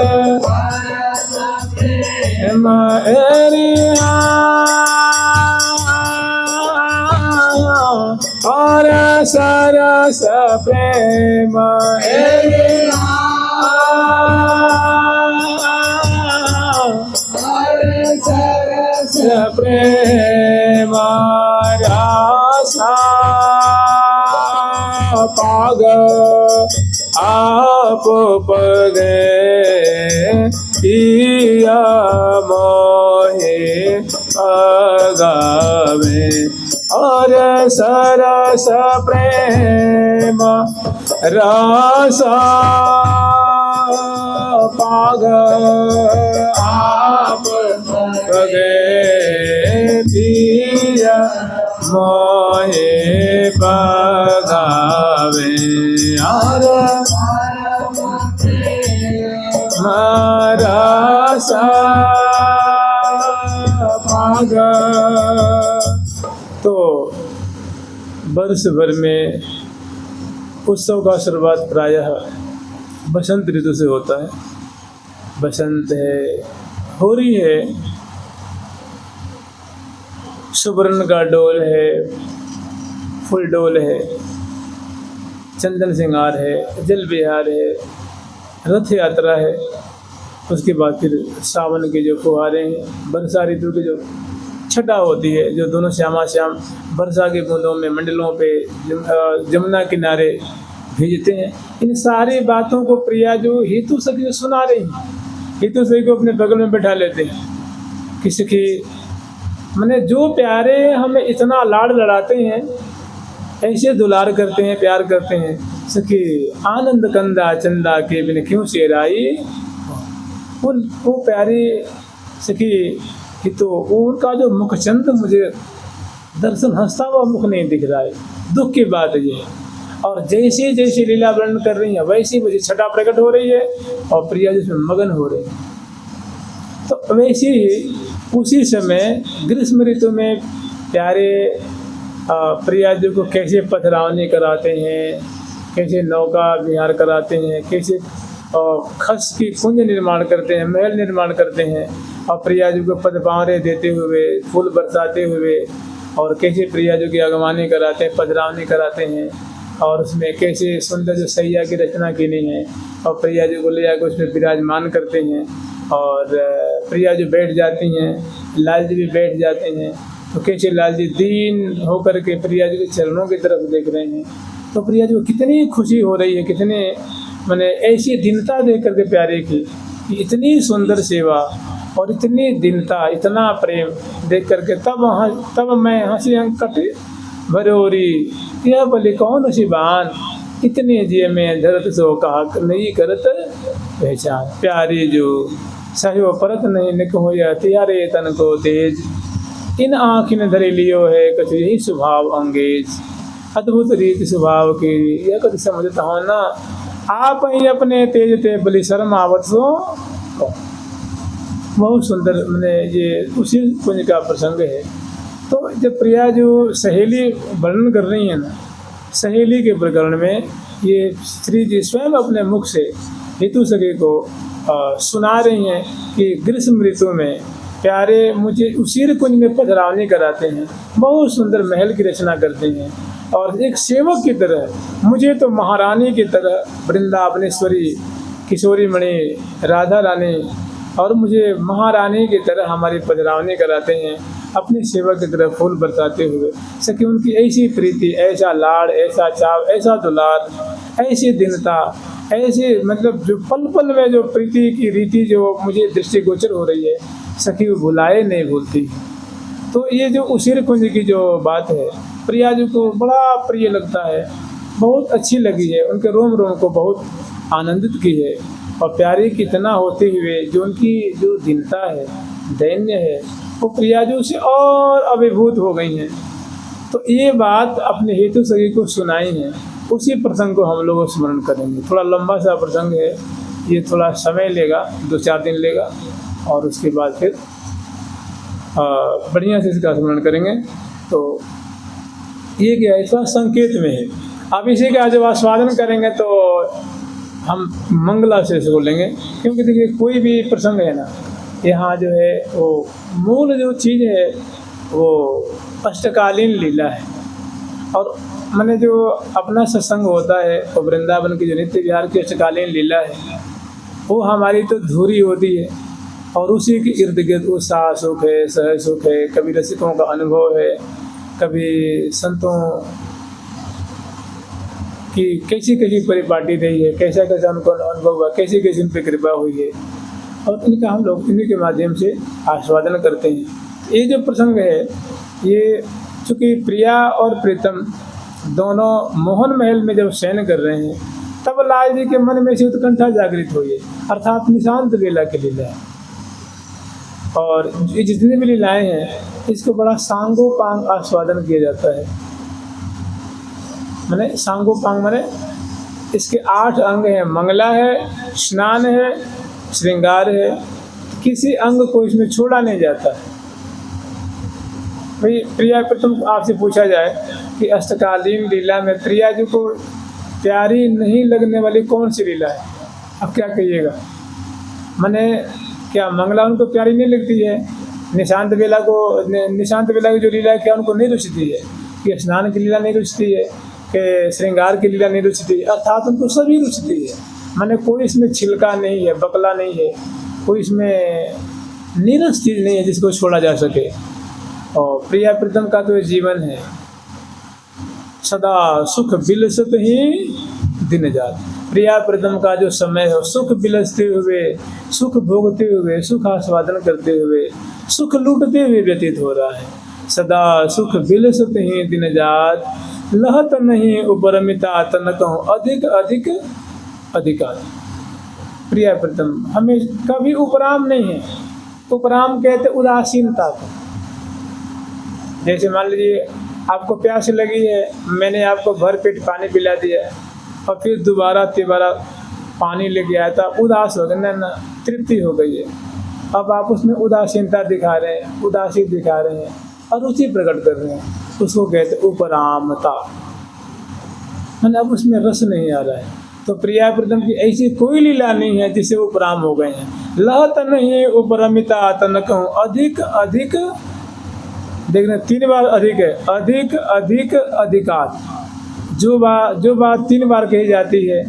प्रेम एरिया, और सरस प्रेम एरिया, सरस प्रेम रासा पाग आप पगे, पिया मोहि पगावे। और सरस प्रेम रसा पाग आप पगे, पिया मोहि पगावे। और रसा पाग। तो वर्ष भर में उत्सव का शुरुआत प्रायः बसंत ऋतु से होता है। बसंत है, होली है, सुवर्ण का डोल है, फुल डोल है, चंदन श्रृंगार है, जल विहार है, रथ यात्रा है। उसके बाद फिर सावन के जो फुहारे हैं, वर्षा ऋतु की जो छटा होती है, जो दोनों श्यामा श्याम वर्षा के बूंदों में मंडलों पे जमुना किनारे भेजते हैं। इन सारी बातों को प्रिया जो हेतु सखी सुना रही हैं, हेतु सखी को अपने बगल में बैठा लेते हैं कि सखी मैंने जो प्यारे हमें इतना लाड़ लड़ाते हैं, ऐसे दुलार करते हैं, प्यार करते हैं, सखी आनंद कंदा चंदा के बिन क्यों शेराई। वो प्यारे सखी कि तो उनका जो मुख चंद मुझे दर्शन हंसता हुआ मुख नहीं दिख रहा है, दुख की बात है ये। और जैसे जैसे लीला वर्णन कर रही है वैसी मुझे छटा प्रकट हो रही है और प्रिया जिसमें मगन हो रही है। तो वैसे ही उसी समय ग्रीष्म ऋतु में प्यारे प्रिया जी को कैसे पथरावनी कराते हैं, कैसे नौका विहार कराते हैं, कैसे खस की कुंज निर्माण करते हैं, महल निर्माण करते हैं, और प्रिया जी को पदपावरे देते हुए, फूल बरसाते हुए, और कैसे प्रिया जी की अगवानी कराते हैं, पथरावनी कराते हैं, और उसमें कैसे सुंदर जो सैया की रचना की नहीं है, और प्रिया जी को ले जाकर उसमें विराजमान करते हैं, और प्रिया जी बैठ जाती हैं, लाल जी भी बैठ जाते हैं। तो कैसे लाल जी दीन होकर के प्रिया जी के चरणों की तरफ देख रहे हैं। तो प्रिया जी को कितनी खुशी हो रही है, कितने मैंने ऐसी दीनता देख करके प्यारे की, इतनी सुंदर सेवा और इतनी दीनता, इतना प्रेम देख करके तब मैं हंसी अंकट भरोरी यह बोले कौन शिबान, इतने जिये में धरत सो कहा नहीं करत पहचान। प्यारी जो सहयो परत नहीं निक हो या त्यारे तन को तेज, इन आँखिन धरे लियो है कछ यही स्वभाव अंगेज। अद्भुत रीति स्वभाव की यह कछ समझता हो ना, आप ही अपने तेज ते बलि शर्म आवत सो। बहुत सुंदर मैंने ये उसी कुंज का प्रसंग है। तो जब प्रिया जो सहेली वर्णन कर रही है ना, सहेली के प्रकरण में ये श्री जी स्वयं अपने मुख से हेतु सखी को सुना रही हैं कि ग्रीष्म ऋतु में प्यारे मुझे उसी कुंज में पधरावनी कराते हैं, बहुत सुंदर महल की रचना करते हैं, और एक सेवक की तरह मुझे तो महारानी की तरह वृंदावनेश्वरी किशोरी मणि राधा रानी और मुझे महारानी की तरह हमारी पधरावनी कराते हैं, अपने सेवक की तरह फूल बरसाते हुए। सखी उनकी ऐसी प्रीति, ऐसा लाड़, ऐसा चाव, ऐसा दुलार, ऐसी दीनता, ऐसे मतलब जो पल पल में जो प्रीति की रीति जो मुझे दृष्टिगोचर हो रही है, सखी वो भुलाए नहीं भूलती। तो ये जो उसीर कुंज की जो बात है प्रिया जी को बड़ा प्रिय लगता है, बहुत अच्छी लगी है, उनके रोम रोम को बहुत आनंदित की है। और प्यारी कितना होते हुए जो उनकी जो दीनता है, दैन्य है, वो प्रिया जी से और अभिभूत हो गई हैं। तो ये बात अपने हेतु सखी को सुनाई है, उसी प्रसंग को हम लोग स्मरण करेंगे। थोड़ा लंबा सा प्रसंग है, ये थोड़ा समय लेगा, 2-4 दिन लेगा, और उसके बाद फिर बढ़िया से इसका स्मरण करेंगे। तो ये क्या है, थोड़ा संकेत में है। अब इसी का जब आस्वादन करेंगे तो हम मंगला से इसको लेंगे, क्योंकि देखिए कोई भी प्रसंग है ना, यहाँ जो है वो मूल जो चीज़ है वो अष्टकालीन लीला है। और मैंने जो अपना सत्संग होता है वो वृंदावन की जो नित्य विहार की अष्टकालीन लीला है, वो हमारी तो धुरी होती है, और उसी के इर्द गिर्द उत्साह सुख है, सह सुख है, कभी रसिकों का अनुभव है, कभी संतों कि कैसी कैसी परिपाटी रही है, कैसा कैसा उनको अनुभव हुआ, कैसी कैसी उन पर कृपा हुई है, और इनका हम लोग इन्हीं के माध्यम से आस्वादन करते हैं। ये जो प्रसंग है, ये चूँकि प्रिया और प्रीतम दोनों मोहन महल में जब शयन कर रहे हैं, तब लाल जी के मन में से उत्कंठा जागृत हुई है, अर्थात निशांत लीला की लीला है। और ये जितनी भी लीलाएँ हैं, इसको बड़ा सांगोपांग आस्वादन किया जाता है। माने सांगोपांग माने इसके 8 अंग हैं, मंगला है, स्नान है, श्रृंगार है, किसी अंग को इसमें छोड़ा नहीं जाता है। भाई प्रिया प्रथम आपसे पूछा जाए कि अष्टकालीन लीला में प्रिया जी को प्यारी नहीं लगने वाली कौन सी लीला है, अब क्या कहिएगा? माने क्या मंगला उनको प्यारी नहीं लगती है? निशांत बेला की जो लीला है क्या उनको नहीं रुचती है? कि स्नान की लीला नहीं रुचती है? कि श्रृंगार की लीला नहीं रुचती है? अर्थात उनको सभी रुचती है। माने कोई इसमें छिलका नहीं है, बकला नहीं है, कोई इसमें नीरस चीज़ नहीं है जिसको छोड़ा जा सके। और प्रिया प्रीतम का तो जीवन है, सदा सुख बिलसत ही दिन जात। प्रिया प्रीतम का जो समय है, सुख बिलसते हुए, सुख भोगते हुए, सुख आस्वादन करते हुए, सुख लूटते हुए व्यतीत हो रहा है। सदा सुख बिलसत ही दिन जात, लहत नहीं उपरमिता तन कहूँ अधिक अधिक अधिकार। प्रिया प्रीतम हमें कभी उपराम नहीं है। उपराम कहते उदासीनता को। जैसे मान लीजिए आपको प्यास लगी है, मैंने आपको भर पेट पानी पिला दिया और फिर दोबारा तिबारा पानी लेके आया था, उदास हो गए ना, तृप्ति हो गई है। अब आप उसमें उदासीनता दिखा रहे हैं, उदासी दिखा रहे हैं और रुचि प्रकट कर रहे हैं, उसको कहते उपरामता। मैंने अब उसमें रस नहीं आ रहा है। तो प्रिया प्रीतम की ऐसी कोई लीला नहीं है जिससे उपराम हो गए हैं। लहत नहीं उपरमिता तन कहूँ अधिक अधिक, देखना 3 बार अधिक है, अधिक अधिक अधिकार। जो बात 3 बार कही जाती है,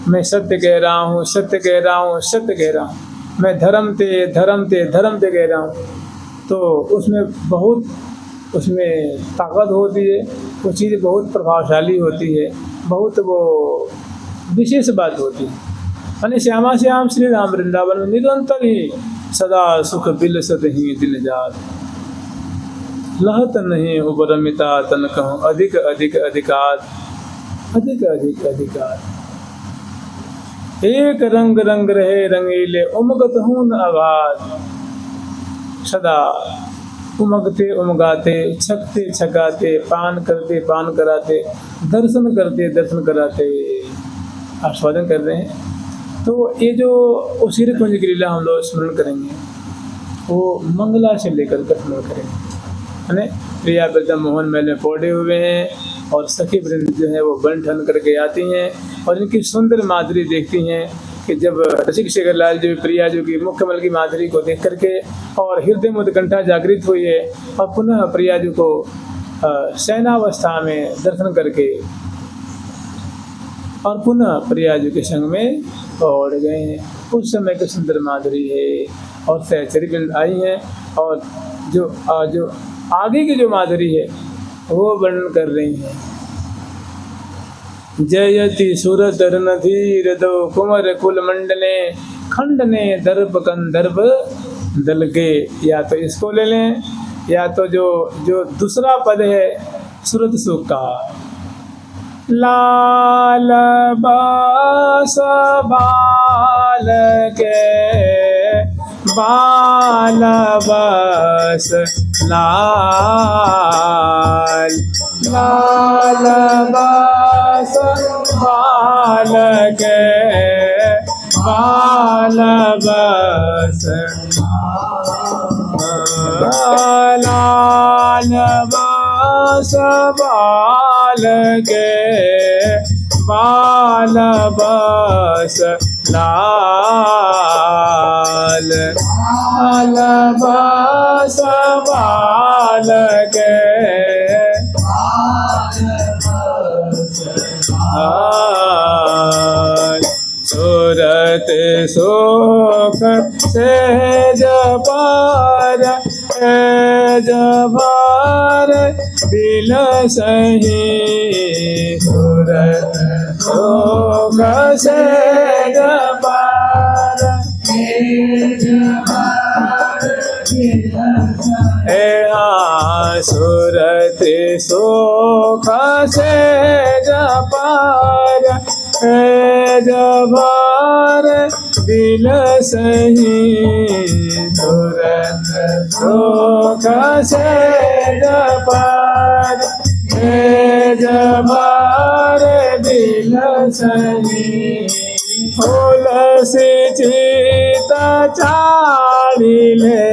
मैं सत्य कह रहा हूँ, सत्य कह रहा हूँ, सत्य कह रहा हूँ, मैं धर्म ते कह रहा हूँ, तो उसमें ताकत होती है, वो चीज़ बहुत प्रभावशाली होती है, बहुत वो विशेष बात होती है। मैंने श्यामा श्याम श्री राम वृंदावन में निरंतर ही सदा सुख बिलसत ही दिन जात, लहत नहीं उपरमिता तन कहूँ अधिक अधिक अधिकार, अधिक अधिक अधिकार। एक रंग रंग रहे रंगीले उमगत हूँ न आगाज, सदा उमगते उमगाते, छकते छकाते, पान करते पान कराते, दर्शन करते दर्शन कराते आस्वादन कर रहे हैं। तो ये जो उसीर कुंज की लीला हम लोग स्मरण करेंगे, वो मंगला से लेकर कर स्मरण करेंगे। है प्रिया प्रीतम मोहन महल में पौधे हुए हैं और सखी वृंद जो है वो बन ठन करके आती हैं और इनकी सुंदर माधुरी देखती हैं कि जब रसिक शेखर लाल जी प्रिया जी की मुखकमल की माधुरी को देख करके और हृदय में उत्कंठा जागृत हुई है और पुनः प्रिया जी को शयनावस्था में दर्शन करके और पुनः प्रिया जी के संग में पौड़ गए हैं। उस समय की सुंदर माधुरी है और सहचरी वृंद आई हैं और जो आगे की जो माधुरी है वो वर्णन कर रही हैं। जयति सुरधर नधीर दो कुमर कुल मंडले खंडने दर्प कंदर्प दल के। या तो इसको ले लें या तो जो दूसरा पद है सूरत सुख का, लाल बास बाल के बाल बस लाल लाल बस बालक बाल बस लाल बस बालक बाल बस लाल लाल बस बालक सूरत सुख से जबार जबार दिल सही सूरत सुख से जबार सूरत सुख से जबार जबार दिल सही सूरत सुख से जबार जबार दिल सही फूल से चीता चाली ले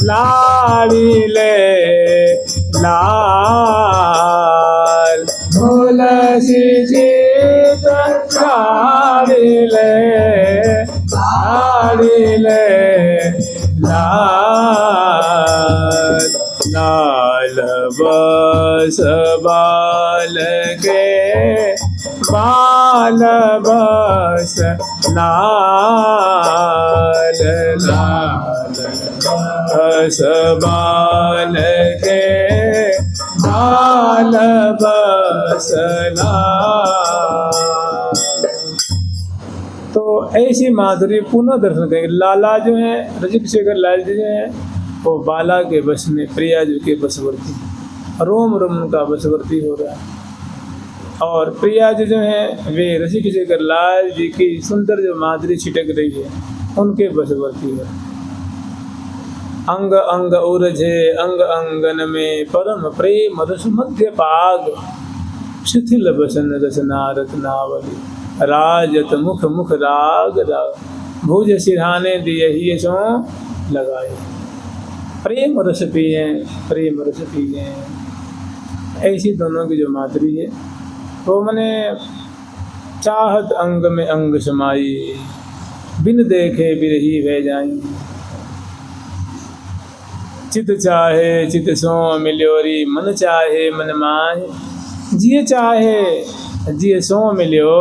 लाड़ी ले लाल फूल से चीता चाली ले लाड़ी ले लाल लाल बस बालक बाल बस लाल लाल बस बालक बाल बस लाल। तो ऐसी माधुरी पुनः दर्शन करेंगे। लाला जो है रसिक शेखर लाल जी जो है वो बाला के बस में प्रिया जी के बसवर्ती रोम रोम उनका बसवर्ती हो रहा है और प्रिया जी जो हैं वे रसिक शेखर लाल जी की सुंदर जो माधुरी छिटक रही है उनके बसवर्ती है। अंग अंग उरझे अंग अंगन में परम प्रेम रस मध्य पाग शिथिल बसन रसना रत्नावली राजत मुख मुख राग राग भुज सिरहाने दिए ही सो लगाए प्रेम रस पिए प्रेम रस पिए। ऐसी दोनों की जो माधुरी है वो मैंने चाहत अंग में अंग समाई बिन देखे बिरही बह जाई चित चाहे चित सो मिल्योरी मन चाहे मन माहे जिए चाहे जिए सो मिल्यो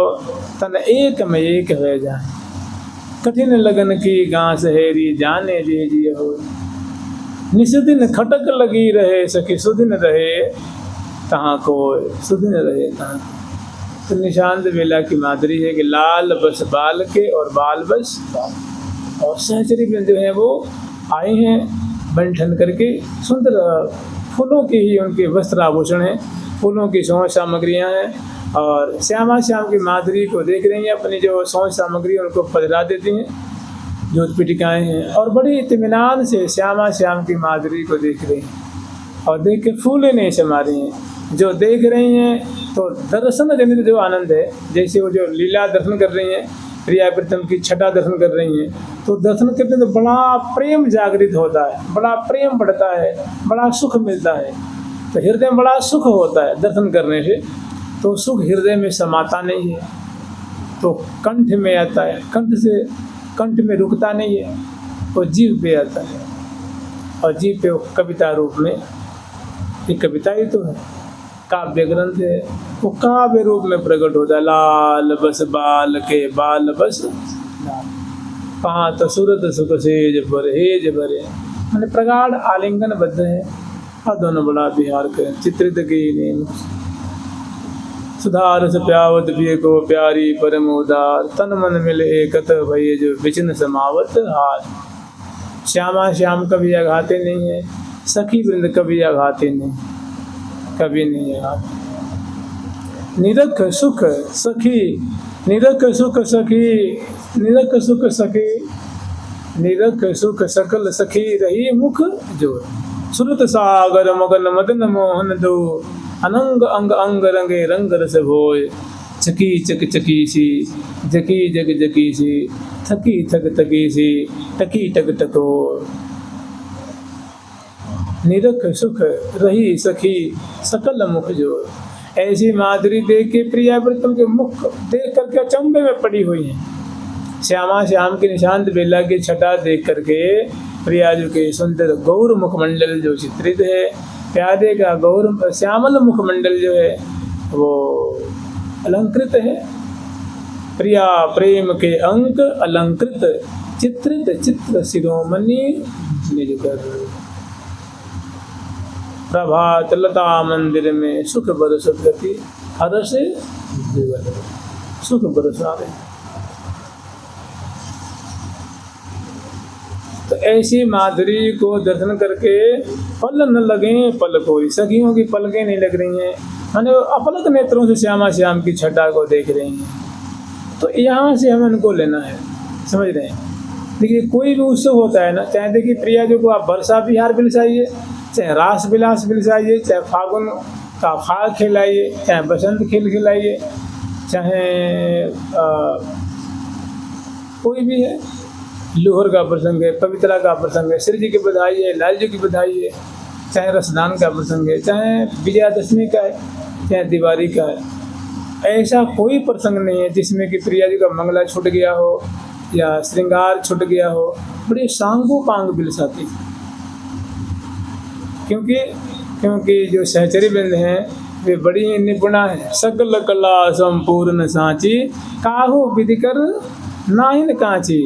तन एक में एक बह जाए कठिन लगन की घास हेरी जाने जे जिए हो निस्दिन खटक लगी रहे सखी सुदिन रहे तहाँ को सुदिन रहे तहाँ। तो निशांत बेला की माधुरी है कि लाल बस बाल के और बाल बस और सहचरी में जो है वो आए हैं बन ठन करके सुंदर फूलों की ही उनके वस्त्र आभूषण हैं फूलों की सौंच सामग्रियाँ हैं और श्यामा श्याम की माधुरी को देख रही हैं अपनी जो सौंच सामग्री उनको पधरा देती हैं जोत पिटिकाएँ हैं और बड़ी इत्मीनान से श्यामा श्याम की माधुरी को देख रही हैं और देख के फूले नहीं समा रही हैं। जो देख रही हैं तो दर्शन जनित जो आनंद है जैसे वो जो लीला दर्शन कर रही हैं प्रिया प्रीतम की छठा दर्शन कर रही हैं तो दर्शन करते तो बड़ा प्रेम जागृत होता है बड़ा प्रेम बढ़ता है बड़ा सुख मिलता है। तो हृदय में बड़ा सुख होता है दर्शन करने से तो सुख हृदय में समाता नहीं है तो कंठ में आता है कंठ में रुकता नहीं है वो जीव पे आता है और जीव पे वो कविता रूप में ये कविता ही तो है काव्य ग्रंथ है वो काव्य रूप में प्रकट होता है। लाल बस बाल के बाल बस पात सुरत सुख सेज पर हेज भरे मैंने प्रगाढ़ आलिंगन बद्ध है और दोनों बड़ा बिहार करें चित्रित की सुधार से प्यावत पिए को प्यारी परम उदार तन मन मिले एकत भये जो विचिन समावत हार। श्यामा श्याम कभी आघाते नहीं है सखी वृंद कभी आघाते नहीं कभी नहीं आघाते निरख सुख सखी निरख सुख सखी निरख सुख सखी निरख सुख सकल सखी रही मुख जोर सुरत सागर मगन मदन मोहन दो, अनंग अंग अंग रंगे रंग रस भोय। चकी चक चकी सी, जकी जग जकी सी, थकी थक थकी सी, टकी टक टको। निरख सुख रही सखी सकल मुख जो। ऐसी माधुरी देख के प्रियाव्रतम के मुख देख करके अचंभे में पड़ी हुई हैं। श्यामा श्याम के निशांत बेला की छटा देख करके प्रियाजू के सुंदर गौर मुखमंडल जो चित्रित है, प्यारे का गौर श्यामल मुखमंडल जो है वो अलंकृत है। प्रिया प्रेम के अंक अलंकृत, चित्रित चित्र शिरोमणि निज कर। प्रभात लता मंदिर में सुख बरसत गति, हर्ष जुगल सुख बरसावे। तो ऐसी माधुरी को दर्शन करके पल न लगे पल कोई। सखियों की पलकें नहीं लग रही हैं, माने अपलक नेत्रों से श्यामा श्याम की छटा को देख रही हैं। तो यहाँ से हमें उनको लेना है, समझ रहे हैं। देखिए कोई भी उत्सव होता है ना, चाहे देखिए प्रिया जी को आप वर्षा विहार बिलसाइए, चाहे रास विलास बिलसाइए, चाहे फागुन का फाग खिलाइए, चाहे बसंत खेल खिलाइए, चाहे कोई भी है, लोहर का प्रसंग है, पवित्रा का प्रसंग है, श्री जी की बधाई है, लाल जी की बधाई है, चाहे रसदान का प्रसंग है, चाहे विजयादशमी का है, चाहे दिवाली का है। ऐसा कोई प्रसंग नहीं है जिसमें कि प्रिया जी का मंगला छूट गया हो या श्रृंगार छूट गया हो। बड़े सांगो पांग बिलसाती, क्योंकि जो सहचरी वृंद हैं वे बड़ी ही निपुणा है। सकल कला संपूर्ण सांची, काहू विधि कर नाहिन कांची।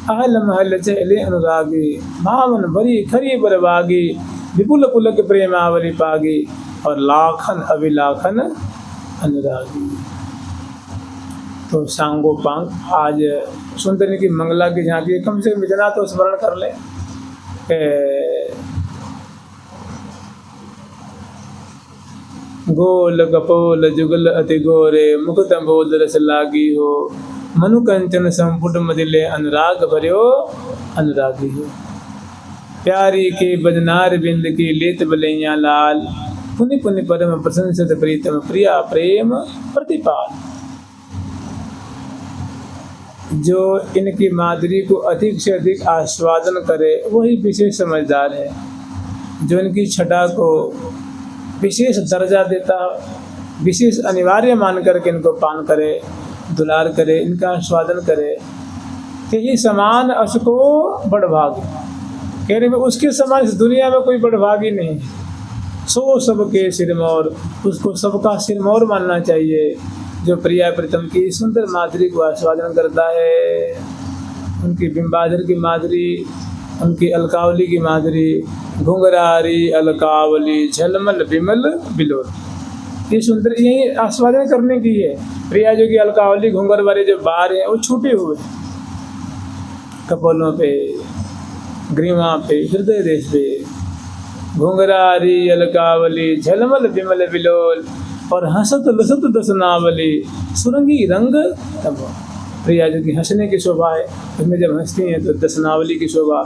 अहल महल चले अनुरागी, भावन भरी खरी बरबागी। विपुल पुलक प्रेमावली पागी, और लाखन अभिलाखन अनुरागी। तो सांगो पांग आज सुंदरी की मंगला की झांकी, कम से कम इतना तो स्मरण कर ले। गोल कपोल जुगल अति गोरे, मुकुट बोध रस लागी हो। मनु कंचन संपुट मदिले, अनुराग भर्यो अनुरागी हो। प्यारी के बजनार बिंद की लेत बलैया लाल, पुनि पुनि परम प्रशंसित प्रीतम प्रिया प्रेम प्रतिपाल। जो इनकी माधुरी को अधिक से अधिक आस्वादन करे वही विशेष समझदार है। जो इनकी छटा को विशेष दर्जा देता, विशेष अनिवार्य मान करके इनको पान करे, दुलार करे, इनका आस्वादन करे, यही समान असको बड़भागी। कह रहे उसके समान इस दुनिया में कोई बड़भागी नहीं। सो सबके सिरमौर, उसको सबका सिरमौर मानना चाहिए जो प्रिया प्रीतम की सुंदर माधुरी को आस्वादन करता है। उनकी बिंबाधर की माधुरी, उनकी अलकावली की माधुरी, घुंघरारी अलकावली झलमल बिमल बिलोर, ये सुंदर यही आस्वादन करने की है। प्रिया जो की अलकावली घुंघर वाले जो बार हैं वो छूटे हुए, कपोलों पे, ग्रीवा पे, हृदय देश पे। घुंघरारी अलकावली झलमल बिमल बिलोल, और हंसत लसत दसनावली सुरंगी रंग तब। प्रिया जी की हंसने की शोभा है, उसमें जब हंसती हैं तो दसनावली की शोभा,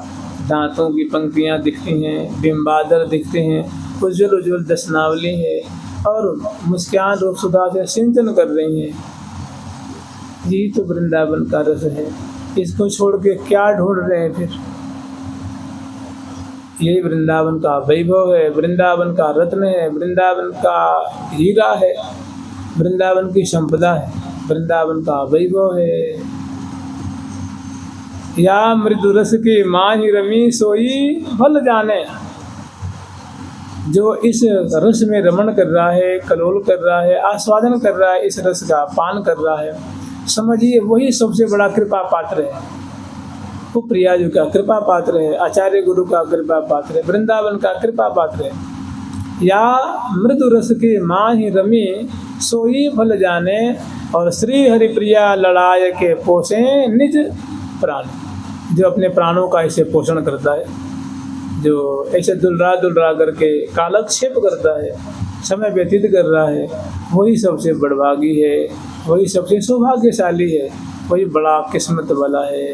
दांतों की पंक्तियाँ दिखती हैं, बिंबादर दिखते हैं, उज्ज्वल उज्ज्वल दसनावली है, और मुस्कान रूप सुधा से सिंचन कर रही हैं। यही तो वृंदावन का रस है। इसको छोड़ के क्या ढूंढ रहे हैं फिर? यही वृंदावन का वैभव है, वृंदावन का रत्न है, वृंदावन का हीरा है, वृंदावन की संपदा है, वृंदावन का वैभव है। या मृदु रस की माही रमी सोई भल जाने। जो इस रस में रमण कर रहा है, कलोल कर रहा है, आस्वादन कर रहा है, इस रस का पान कर रहा है, समझिए वही सबसे बड़ा कृपा पात्र है। वो प्रिया जी का कृपा पात्र है, आचार्य गुरु का कृपा पात्र है, वृंदावन का कृपा पात्र है। या मृदु रस की माही रमी सोई भल जाने, और श्री हरि प्रिया लड़ाए के पोषे निज प्राण। जो अपने प्राणों का ऐसे पोषण करता है, जो ऐसे दुलरा करके कालक्षेप करता है, समय व्यतीत कर रहा है, वही सबसे बड़भागी है, वही सबसे सौभाग्यशाली है, वही बड़ा किस्मत वाला है।